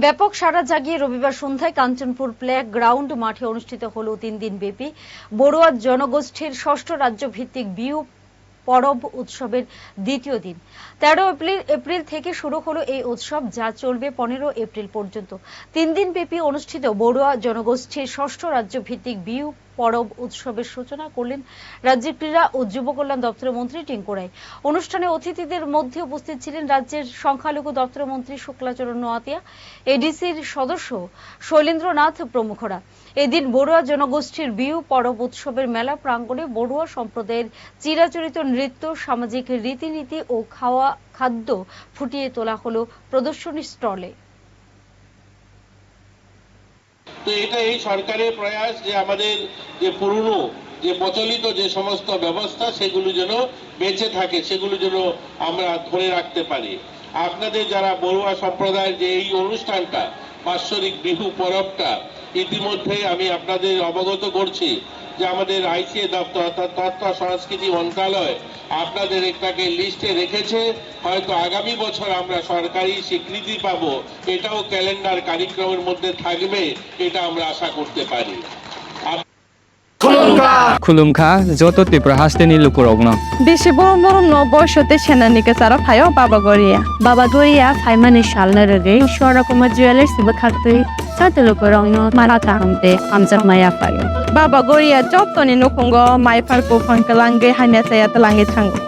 ব্যাপক সাড়া জাগিয়ে রবিবার সন্ধ্যায় কাঞ্চনপুর প্লে গ্রাউন্ড মাঠে অনুষ্ঠিত হলো 3 দিন ব্যাপী বড়ুয়া জনগোষ্ঠীর ষষ্ঠ রাজ্য ভিত্তিক বিহু পরব উৎসবের দ্বিতীয় দিন। 13 এপ্রিল থেকে শুরু হলো এই উৎসব, যা চলবে 15 এপ্রিল পর্যন্ত। 3 দিন ব্যাপী অনুষ্ঠিত বড়ুয়া জনগোষ্ঠীর ষষ্ঠ রাজ্য ভিত্তিক বিহু পরব উৎসবের সূচনা করলেন রাজ্যের ক্রীড়া ও যুব কল্যাণ দপ্তরের মন্ত্রী টিঙ্কু রায়। অনুষ্ঠানে অতিথিদের মধ্যে উপস্থিত ছিলেন রাজ্যের সংখ্যালঘু দপ্তরের মন্ত্রী শুক্লাচরণ নোয়াতিয়া, এডিসির সদস্য শৈলেন্দ্রনাথ প্রমুখরা। এদিন বড়ুয়া জনগোষ্ঠীর বিহু পরব উৎসবের মেলা প্রাঙ্গণে বড়ুয়া সম্প্রদায়ের চিরাচরিত নৃত্য, সামাজিক রীতিনীতি ও খাদ্য ফুটিয়ে তোলা হলো প্রদর্শনী স্টলে। তো এটা এই সরকারের প্রয়াস যে আমাদের যে পুরনো যে প্রচলিত যে সমস্ত ব্যবস্থা সেগুলো যেন বেঁচে থাকে, সেগুলো যেন আমরা ধরে রাখতে পারি। আপনাদের যারা বড়ুয়া সম্প্রদায়ের যে এই অনুষ্ঠানটা বাৎসরিক বিহু পরবটা ইতিমধ্যে আমি আপনাদের অবগত করছি যে আমাদের আইসিএ দপ্তর অর্থাৎ তথ্য সংস্কৃতি মন্ত্রণালয় আপনাদের এটাকে লিস্টে রেখেছে। হয়তো আগামী বছর আমরা সরকারি স্বীকৃতি পাবো, এটাও ক্যালেন্ডার কার্যক্রমের মধ্যে থাকবে, এটা আমরা আশা করতে পারি। Kulumka, Zoto Tiprahaste ni Lukurogno. Bishiboro no Boshote Shananiga Sarapayo, Baba Goria. Baba Goria, Faimani Shalnare, Shora Kuma Jewelers, Bakati, Satelukurogno, Maratamde, Amza Maya Fayo. Baba Goria, Jopton in Nukungo, my Parko Pankalange, Hanesa Lange Tango.